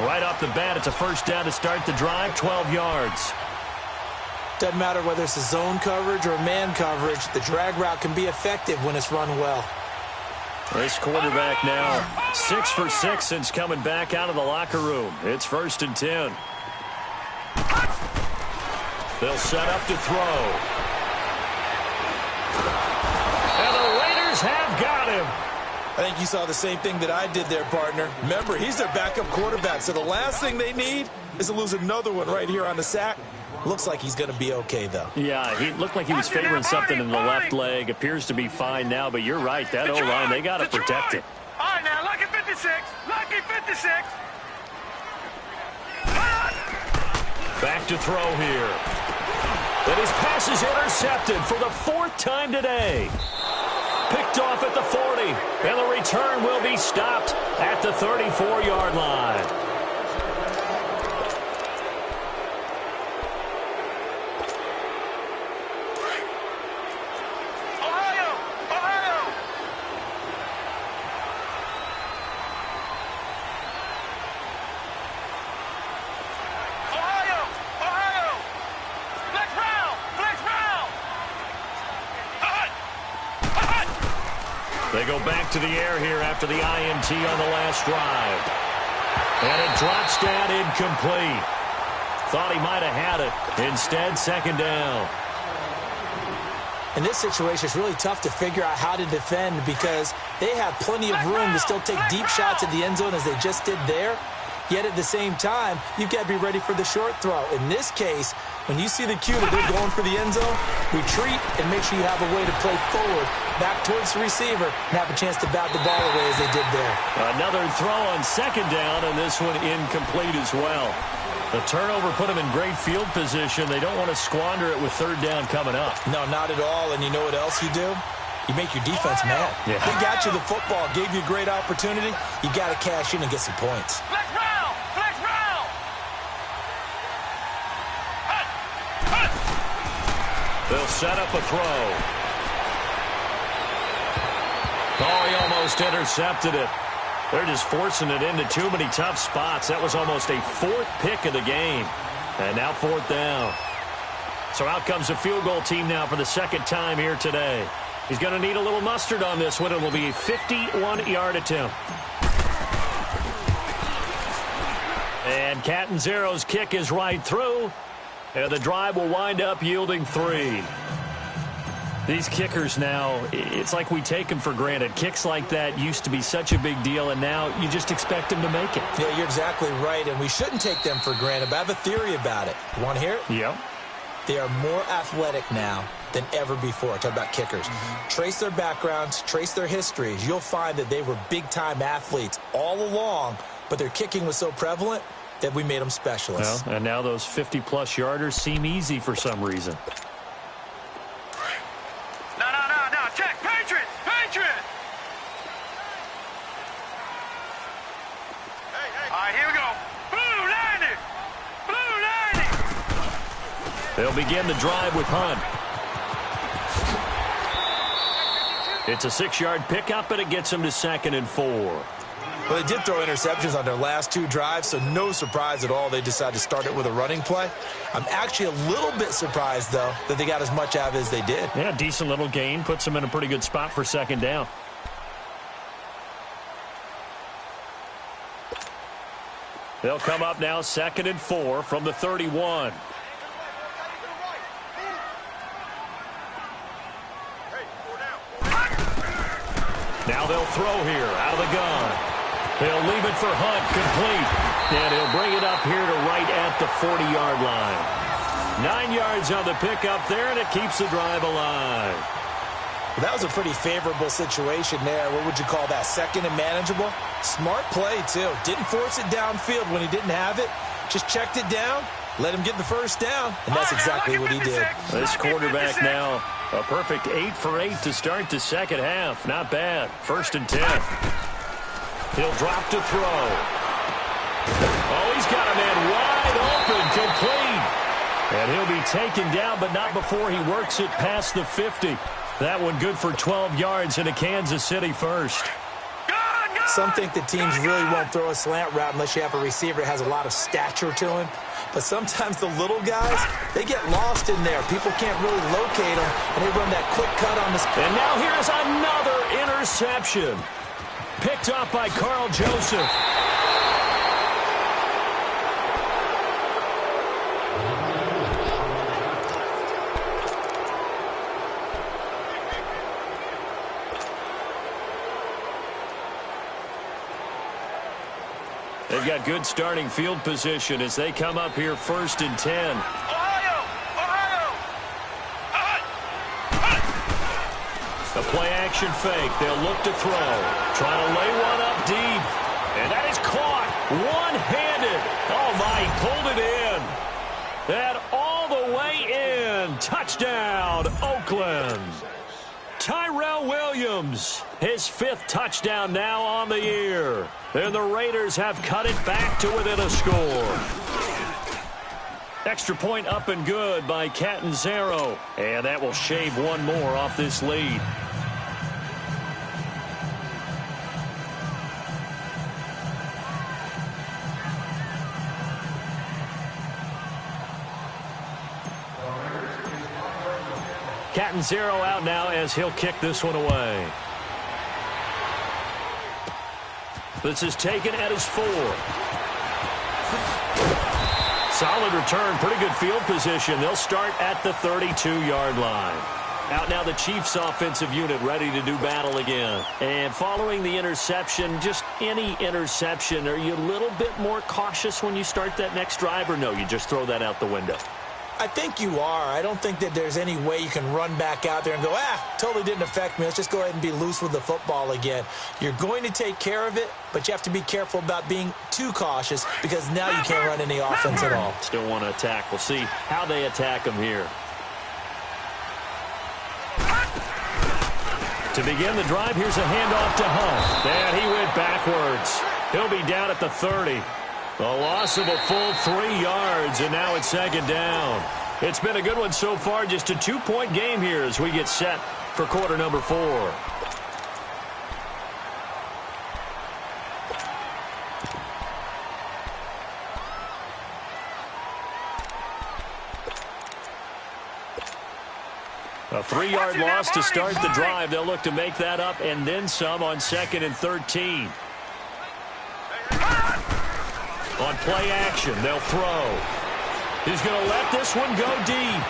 Right off the bat, it's a 1st down to start the drive, 12 yards. Doesn't matter whether it's a zone coverage or man coverage, the drag route can be effective when it's run well. This quarterback now 6 for 6 since coming back out of the locker room. It's 1st and 10. They'll set up to throw. And the Raiders have got him. I think you saw the same thing that I did there, partner. Remember, he's their backup quarterback, so the last thing they need is to lose another one right here on the sack. Looks like he's going to be okay, though. Yeah, he looked like he was favoring something in the left leg. Appears to be fine now, but you're right. That O-line, they got to protect it. All right, now, lucky 56. Lucky 56. Back to throw here. And his pass is intercepted for the 4th time today. Picked off at the 40. And the return will be stopped at the 34-yard line. They go back to the air here after the INT on the last drive. And it drops down incomplete. Thought he might have had it. Instead, second down. In this situation, it's really tough to figure out how to defend because they have plenty of room to still take deep shots at the end zone as they just did there. Yet at the same time, you've got to be ready for the short throw. In this case, when you see the cue that they're going for the end zone, retreat and make sure you have a way to play forward, back towards the receiver, and have a chance to bat the ball away as they did there. Another throw on second down, and this one incomplete as well. The turnover put them in great field position. They don't want to squander it with third down coming up. No, not at all. And you know what else you do? You make your defense mad. Yeah. They got you the football, gave you a great opportunity. You got to cash in and get some points. Flex round! Flex round! They'll set up a throw. Oh, he almost intercepted it. They're just forcing it into too many tough spots. That was almost a fourth pick of the game. And now fourth down. So out comes the field goal team now for the second time here today. He's going to need a little mustard on this one. It will be a 51-yard attempt. And Catanzaro's kick is right through. And the drive will wind up yielding 3. These kickers now, it's like we take them for granted. Kicks like that used to be such a big deal, and now you just expect them to make it. Yeah, you're exactly right, and we shouldn't take them for granted, but I have a theory about it. You want to hear it? Yep. They are more athletic now than ever before. Talk about kickers. Trace their backgrounds, trace their histories. You'll find that they were big-time athletes all along, but their kicking was so prevalent that we made them specialists. Well, and now those 50-plus yarders seem easy for some reason. No, check! Patriots! Patriots! Hey. All right, here we go. Blue 90! Blue 90! They'll begin the drive with Hunt. It's a 6-yard pickup, and it gets them to 2nd and 4. Well, they did throw interceptions on their last 2 drives, so no surprise at all they decided to start it with a running play. I'm actually a little bit surprised, though, that they got as much out of it as they did. Yeah, decent little gain. Puts them in a pretty good spot for second down. They'll come up now 2nd and 4 from the 31. Now they'll throw here out of the gun. He'll leave it for Hunt, complete. And he'll bring it up here to right at the 40-yard line. 9 yards on the pickup there, and it keeps the drive alive. Well, that was a pretty favorable situation there. What would you call that? 2nd and manageable? Smart play, too. Didn't force it downfield when he didn't have it. Just checked it down, let him get the first down, and that's exactly what he did. This quarterback now, a perfect 8 for 8 to start the second half. Not bad. 1st and 10. He'll drop to throw. Oh, he's got a man wide open, complete. And he'll be taken down, but not before he works it past the 50. That one good for 12 yards into Kansas City first. Some think that teams really won't throw a slant route unless you have a receiver that has a lot of stature to him. But sometimes the little guys, they get lost in there. People can't really locate them, and they run that quick cut on the spot. And now here's another interception. Picked up by Carl Joseph. They've got good starting field position as they come up here 1st and 10. A play-action fake. They'll look to throw. Trying to lay one up deep. And that is caught. One-handed. Oh, my, he pulled it in. And all the way in. Touchdown, Oakland. Tyrell Williams, his 5th touchdown now on the year. And the Raiders have cut it back to within a score. Extra point up and good by Catanzaro. And that will shave one more off this lead. Catanzaro out now as he'll kick this one away. This is taken at his 4. Solid return, pretty good field position. They'll start at the 32-yard line. Out now the Chiefs offensive unit ready to do battle again. And following the interception, just any interception, are you a little bit more cautious when you start that next drive, or no, you just throw that out the window? I think you are. I don't think that there's any way you can run back out there and go, totally didn't affect me. Let's just go ahead and be loose with the football again. You're going to take care of it, but you have to be careful about being too cautious because now you can't run any offense at all. Still want to attack. We'll see how they attack them here. To begin the drive, here's a handoff to Hunt. And he went backwards. He'll be down at the 30. A loss of a full 3 yards, and now it's second down. It's been a good one so far, just a 2-point game here as we get set for quarter number 4. A 3-yard loss to start the drive. They'll look to make that up and then some on 2nd and 13. On play action, they'll throw. He's going to let this one go deep.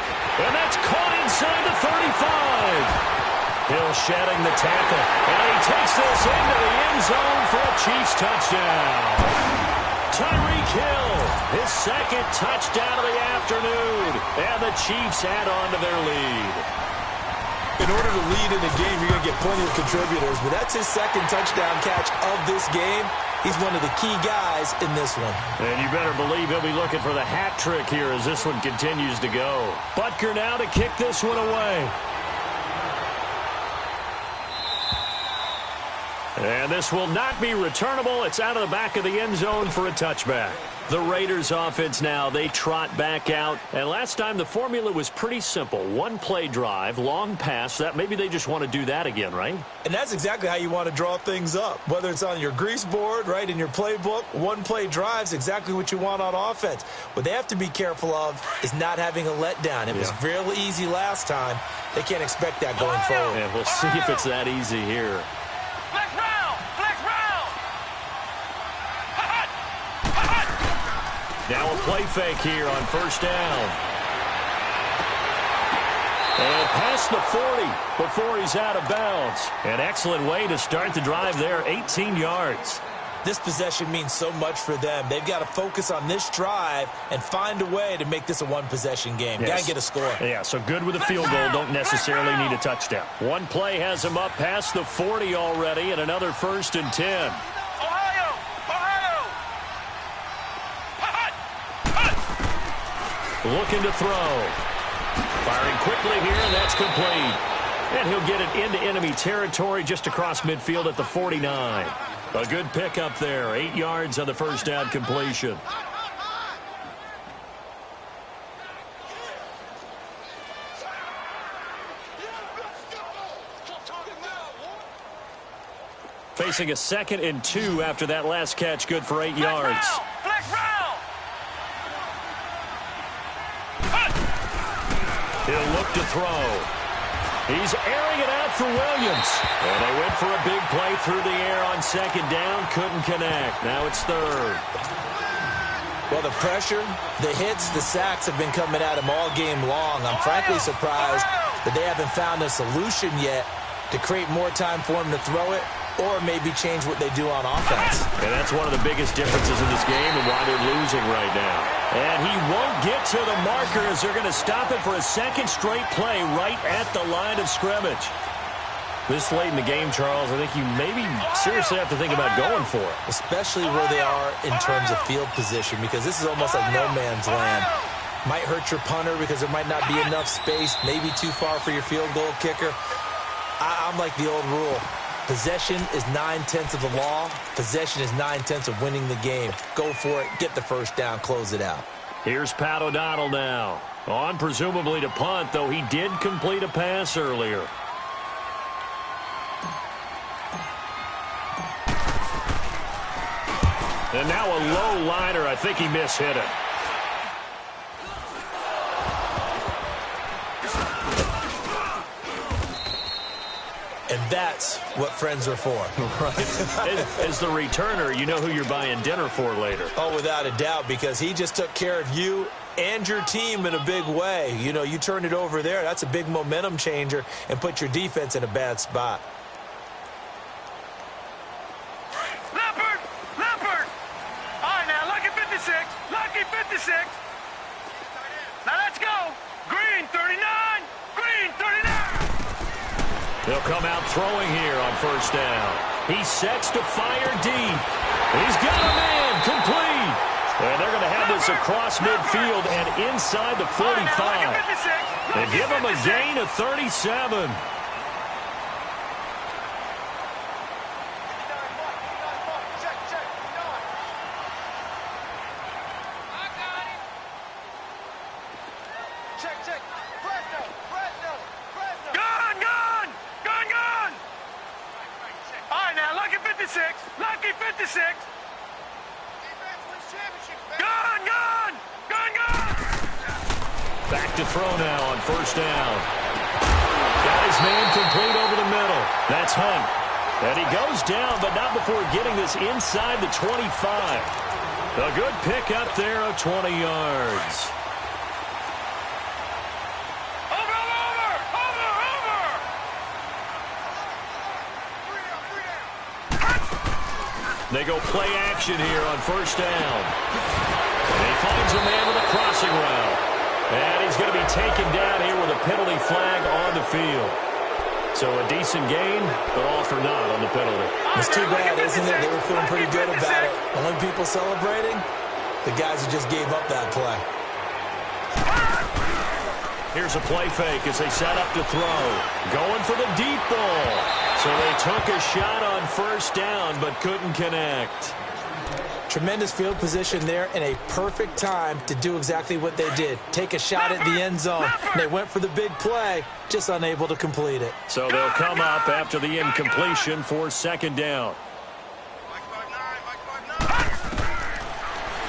And that's caught inside the 35. Hill shedding the tackle. And he takes this into the end zone for a Chiefs touchdown. Tyreek Hill, his 2nd touchdown of the afternoon. And the Chiefs add on to their lead. In order to lead in a game, you're going to get plenty of contributors, but that's his 2nd touchdown catch of this game. He's one of the key guys in this one. And you better believe he'll be looking for the hat trick here as this one continues to go. Butker now to kick this one away. And this will not be returnable. It's out of the back of the end zone for a touchback. The Raiders offense now, they trot back out. And last time the formula was pretty simple. 1-play drive, long pass. That maybe they just want to do that again, right? And that's exactly how you want to draw things up. Whether it's on your grease board, right, in your playbook, 1-play drive's exactly what you want on offense. What they have to be careful of is not having a letdown. It was real easy last time. They can't expect that going forward. Yeah, we'll see if it's that easy here. Flex round! Flex round! Now a play fake here on 1st down. And past the 40 before he's out of bounds. An excellent way to start the drive there, 18 yards. This possession means so much for them. They've got to focus on this drive and find a way to make this a 1-possession game. Yes. Got to get a score. Yeah, so good with a field goal. Don't necessarily need a touchdown. One play has him up past the 40 already, and another 1st and 10. Looking to throw. Firing quickly here, and that's complete. And he'll get it into enemy territory just across midfield at the 49. A good pickup there. 8 yards on the 1st down completion. Facing a 2nd and 2 after that last catch. Good for 8 yards. He'll look to throw. He's airing it out for Williams. And they went for a big play through the air on 2nd down. Couldn't connect. Now it's 3rd. Well, the pressure, the hits, the sacks have been coming at him all game long. I'm frankly surprised that they haven't found a solution yet to create more time for him to throw it or maybe change what they do on offense. And that's one of the biggest differences in this game and why they're losing right now. And he won't get to the marker as they're going to stop it for a 2nd straight play right at the line of scrimmage. This late in the game, Charles, I think you maybe seriously have to think about going for it. Especially where they are in terms of field position, because this is almost like no man's land. Might hurt your punter because there might not be enough space, maybe too far for your field goal kicker. I'm like the old rule. Possession is 9/10 of the law. Possession is 9/10 of winning the game. Go for it. Get the 1st down. Close it out. Here's Pat O'Donnell now. On presumably to punt, though he did complete a pass earlier. And now a low liner. I think he mishit it. And that's what friends are for. Right. As the returner, you know who you're buying dinner for later. Oh, without a doubt, because he just took care of you and your team in a big way. You know, you turn it over there, that's a big momentum changer and put your defense in a bad spot. Leopard! Leopard! All right, now, lucky 56. Lucky 56. Now, let's go. Green, 39. Green, 39. They'll come out throwing here on first down. He sets to fire deep. He's got a man complete. And they're going to have this across midfield and inside the 45. They give him a gain of 37. Lucky 56. Gun, gun, gun, gun. Back to throw now on first down. Got his man complete over the middle. That's Hunt. And he goes down, but not before getting this inside the 25. A good pick up there of 20 yards. They go play action here on first down. And he finds a man with a crossing route. And he's going to be taken down here with a penalty flag on the field. So a decent gain, but all for naught on the penalty. It's too bad, isn't it? They were feeling pretty good about it. Only people celebrating, the guys who just gave up that play. Here's a play fake as they set up to throw. Going for the deep ball. So they took a shot on first down, but couldn't connect. Tremendous field position there and a perfect time to do exactly what they did. Take a shot at the end zone. And they went for the big play, just unable to complete it. So they'll come up after the incompletion for second down.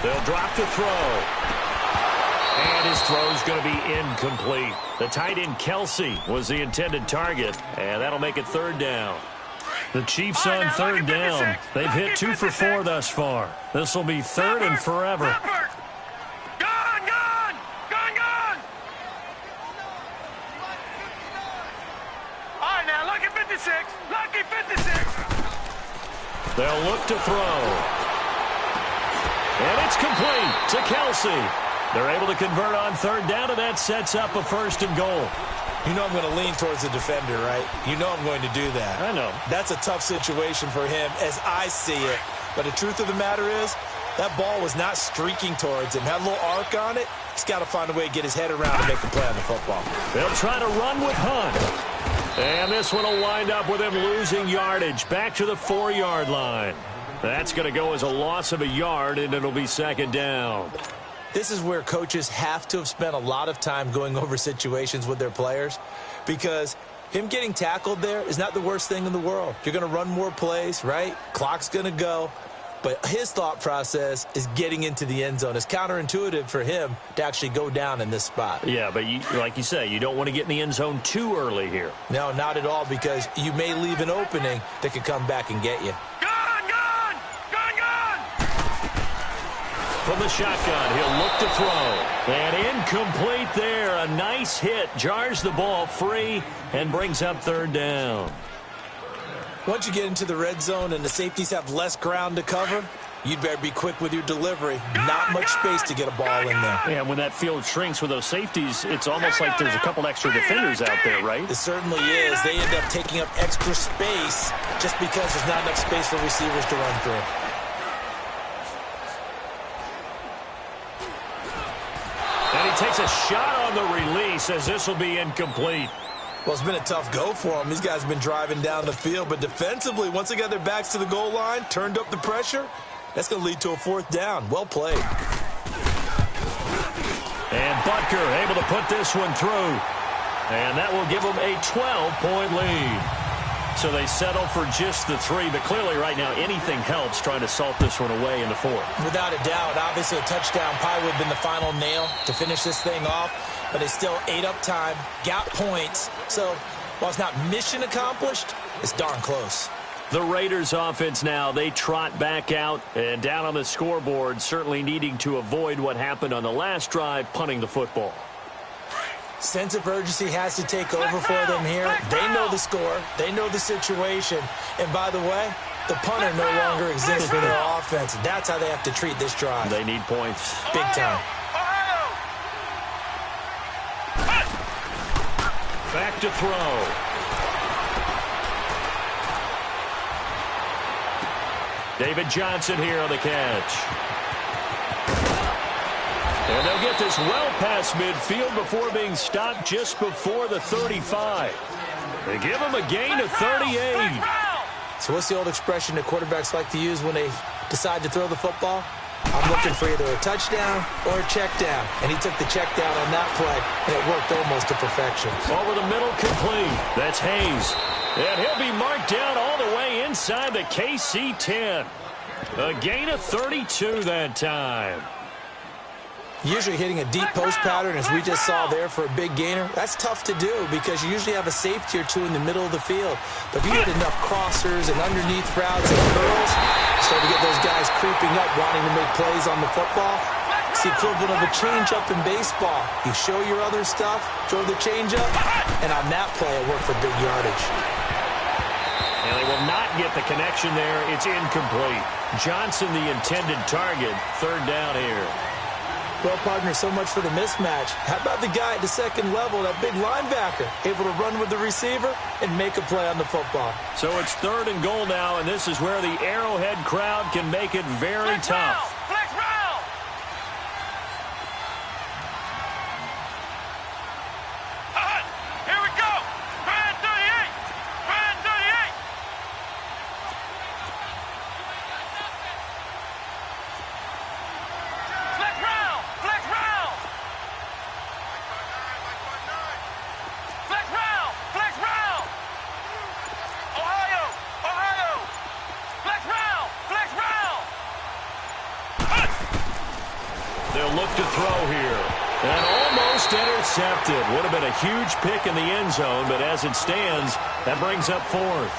They'll drop to throw. And his throw's going to be incomplete. The tight end, Kelsey, was the intended target, and that'll make it third down. The Chiefs on third down. They've hit 2 for 4 thus far. This will be third and forever. Gun, gun, gun, gun. All right, now, lucky 56. Lucky 56. They'll look to throw. And it's complete to Kelsey. They're able to convert on third down, and that sets up a first and goal. You know I'm going to lean towards the defender, right? You know I'm going to do that. I know. That's a tough situation for him as I see it. But the truth of the matter is, that ball was not streaking towards him. Had a little arc on it. He's got to find a way to get his head around and make a play on the football. They'll try to run with Hunt. And this one will wind up with him losing yardage back to the 4-yard line. That's going to go as a loss of a yard, and it'll be second down. This is where coaches have to have spent a lot of time going over situations with their players, because him getting tackled there is not the worst thing in the world. You're going to run more plays, right? Clock's going to go. But his thought process is getting into the end zone. It's counterintuitive for him to actually go down in this spot. Yeah, but like you say, you don't want to get in the end zone too early here. No, not at all, because you may leave an opening that could come back and get you. From the shotgun, he'll look to throw. And incomplete there. A nice hit. Jars the ball free and brings up third down. Once you get into the red zone and the safeties have less ground to cover, you'd better be quick with your delivery. Not much space to get a ball in there. Yeah, when that field shrinks with those safeties, it's almost like there's a couple extra defenders out there, right? It certainly is. They end up taking up extra space just because there's not enough space for receivers to run through. And he takes a shot on the release as this will be incomplete. Well, it's been a tough go for them. These guys have been driving down the field, but defensively, once they got their backs to the goal line, turned up the pressure, that's going to lead to a fourth down. Well played. And Butker able to put this one through. And that will give them a 12-point lead. So they settle for just the 3, but clearly right now anything helps trying to salt this one away in the 4th. Without a doubt, obviously a touchdown probably would have been the final nail to finish this thing off, but they still ate up time, got points. So While it's not mission accomplished, it's darn close. The Raiders offense now, they trot back out and down on the scoreboard, certainly needing to avoid what happened on the last drive, punting the football. Sense of urgency has to take over for them here. They know the score. They know the situation. And by the way, the punter no longer exists for their offense. That's how they have to treat this drive. They need points. Big time. Back to throw. David Johnson here on the catch. And they'll get this well past midfield before being stopped just before the 35. They give him a gain of 38. So what's the old expression that quarterbacks like to use when they decide to throw the football? I'm looking for either a touchdown or a check down. And he took the check down on that play, and it worked almost to perfection. Over the middle, complete. That's Hayes. And he'll be marked down all the way inside the KC 10. A gain of 32 that time. Usually hitting a deep post pattern, as we just saw there, for a big gainer, that's tough to do because you usually have a safety or two in the middle of the field. But if you hit enough crossers and underneath routes and curls, start to get those guys creeping up, wanting to make plays on the football. It's the equivalent of a change-up in baseball. You show your other stuff, throw the change-up, and on that play, it worked for big yardage. And they will not get the connection there. It's incomplete. Johnson, the intended target. Third down here. Well, partner, so much for the mismatch. How about the guy at the second level, that big linebacker, able to run with the receiver and make a play on the football? So it's 3rd and goal now, and this is where the Arrowhead crowd can make it very tough. Flex round. Here we go. Brand 38. Brand 38. Flex round. Flex round. Flex round. Flex round. Ohio. Ohio. Flex round. Flex round. They'll look to throw here. And almost intercepted. Would have been a huge pick in the end zone, but as it stands, that brings up 4th.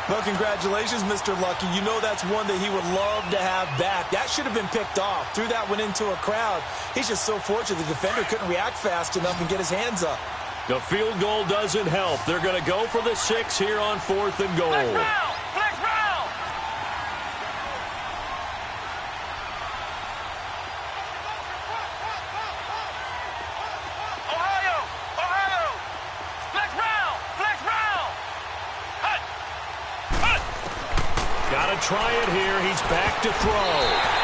Well, congratulations, Mr. Lucky. You know that's one that he would love to have back. That should have been picked off. Threw that one into a crowd. He's just so fortunate the defender couldn't react fast enough and get his hands up. The field goal doesn't help. They're going to go for the 6 here on 4th and goal. Flex round. Flex round. Ohio. Ohio. Flex round. Flex round. Hut. Hut. Got to try it here. He's back to throw.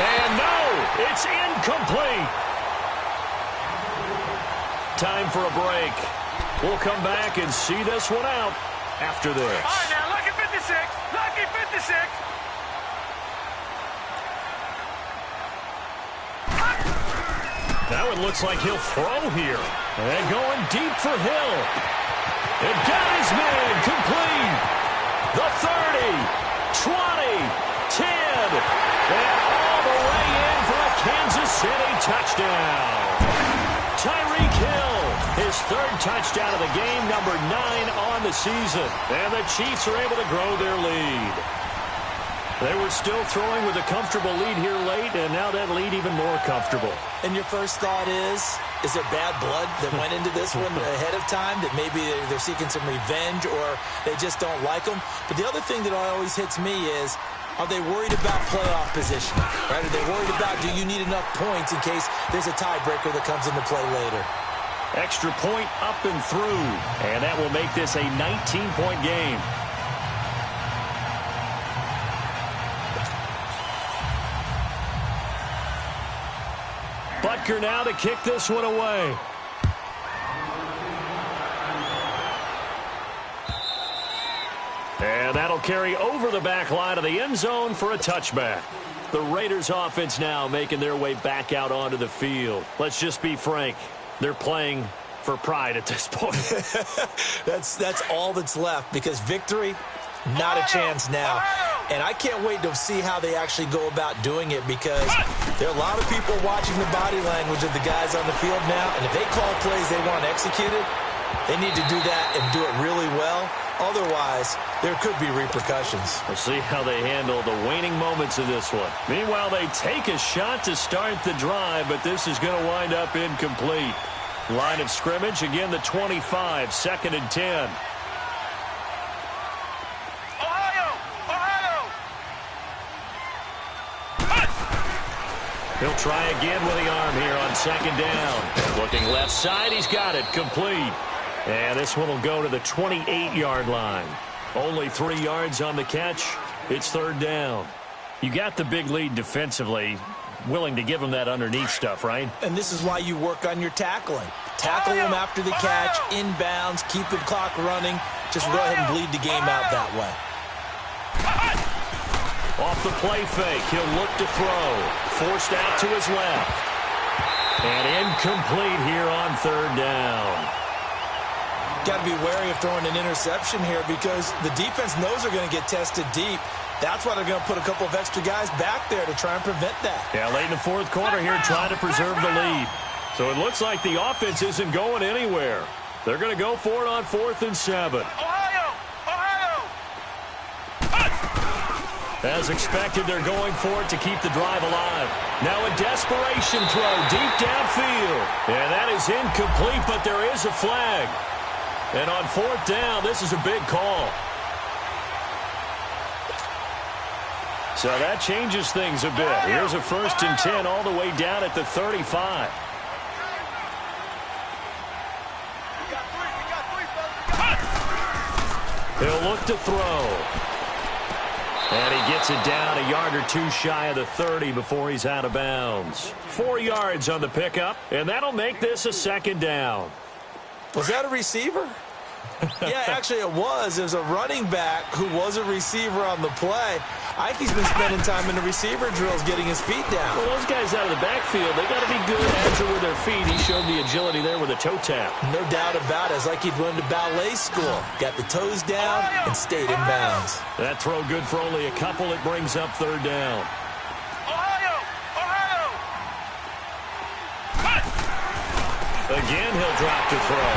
And no, it's incomplete. Time for a break. We'll come back and see this one out after this. All right, now, Lucky 56. Lucky 56. That one looks like he'll throw here. And going deep for Hill. And got his man complete. The 30, 20, 10. And all the way in for a Kansas City touchdown. Tyreek Hill, his 3rd touchdown of the game, number 9 on the season. And the Chiefs are able to grow their lead. They were still throwing with a comfortable lead here late, and now that lead even more comfortable. And your first thought is there bad blood that went into this one ahead of time, that maybe they're seeking some revenge or they just don't like them? But the other thing that always hits me is, are they worried about playoff position? Right? Are they worried about, do you need enough points in case there's a tiebreaker that comes into play later? Extra point up and through, and that will make this a 19-point game. Butker now to kick this one away. And that'll carry over the back line of the end zone for a touchback. The Raiders offense now making their way back out onto the field. Let's just be frank. They're playing for pride at this point. That's all that's left, because victory, not a chance now. And I can't wait to see how they actually go about doing it, because there are a lot of people watching the body language of the guys on the field now, and if they call plays they want executed, They need to do that and do it really well. Otherwise, there could be repercussions. We'll see how they handle the waning moments of this one. Meanwhile, they take a shot to start the drive, but this is going to wind up incomplete. Line of scrimmage, again, the 25, 2nd and 10. He'll try again with the arm here on 2nd down. Looking left side, he's got it, complete. And this one will go to the 28-yard line. Only 3 yards on the catch. It's 3rd down. You got the big lead defensively. Willing to give them that underneath stuff, right? And this is why you work on your tackling. Tackle them after the catch, inbounds, keep the clock running. Just go ahead and bleed the game out that way. Off the play fake, he'll look to throw. Forced out to his left. And incomplete here on 3rd down. Got to be wary of throwing an interception here because the defense knows they're going to get tested deep. That's why they're going to put a couple of extra guys back there to try and prevent that. Yeah, late in the 4th quarter here trying to preserve the lead. So it looks like the offense isn't going anywhere. They're going to go for it on 4th and 7. As expected, they're going for it to keep the drive alive. Now a desperation throw deep downfield. And that is incomplete, but there is a flag. And on 4th down, this is a big call. So that changes things a bit. Here's a 1st and 10 all the way down at the 35. He'll look to throw. And he gets it down a yard or 2 shy of the 30 before he's out of bounds. 4 yards on the pickup, and that'll make this a 2nd down. Was that a receiver? Yeah, actually it was. There's a running back who was a receiver on the play. Ikey's been spending time in the receiver drills getting his feet down. Well, those guys out of the backfield, they got to be good, agile with their feet. He showed the agility there with a toe tap. No doubt about it. It's like he'd run to ballet school. Got the toes down and stayed in bounds. That throw good for only a couple. It brings up 3rd down. Again, he'll drop to throw.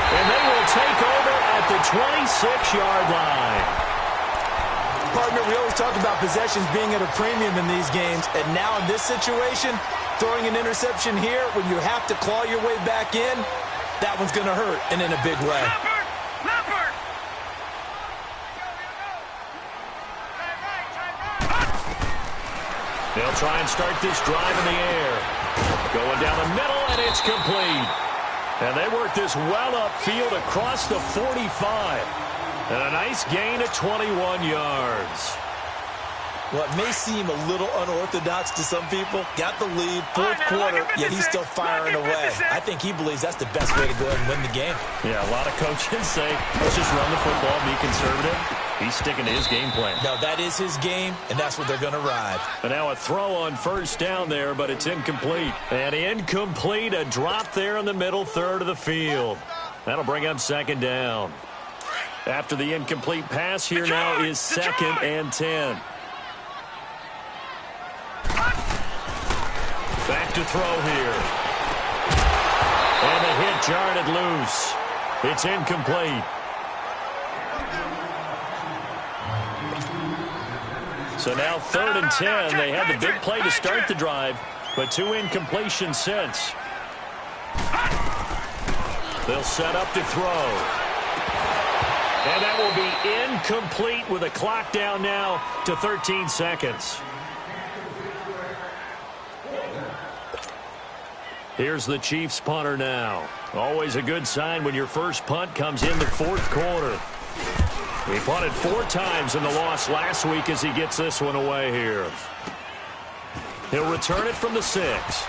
And they will take over at the 26-yard line. Partner, we always talk about possessions being at a premium in these games. And now in this situation, throwing an interception here when you have to claw your way back in, that one's going to hurt, and in a big way. They'll try and start this drive in the air. Going down the middle, and it's complete. And they work this well upfield across the 45. And a nice gain of 21 yards. What may seem a little unorthodox to some people, got the lead, 4th quarter, yet he's still firing away. I think he believes that's the best way to go ahead and win the game. Yeah, a lot of coaches say, let's just run the football, be conservative. He's sticking to his game plan. No, that is his game, and that's what they're going to ride. And now a throw on 1st down there, but it's incomplete. And incomplete, a drop there in the middle 3rd of the field. That'll bring up 2nd down. After the incomplete pass, here now is 2nd and 10. Back to throw here. And the hit jarred it loose. It's incomplete. So now 3rd and 10. They had the big play to start the drive, but 2 incompletions since. They'll set up to throw. And that will be incomplete with a clock down now to 13 seconds. Here's the Chiefs punter now. Always a good sign when your first punt comes in the 4th quarter. He punted 4 times in the loss last week as he gets this one away here. He'll return it from the 6.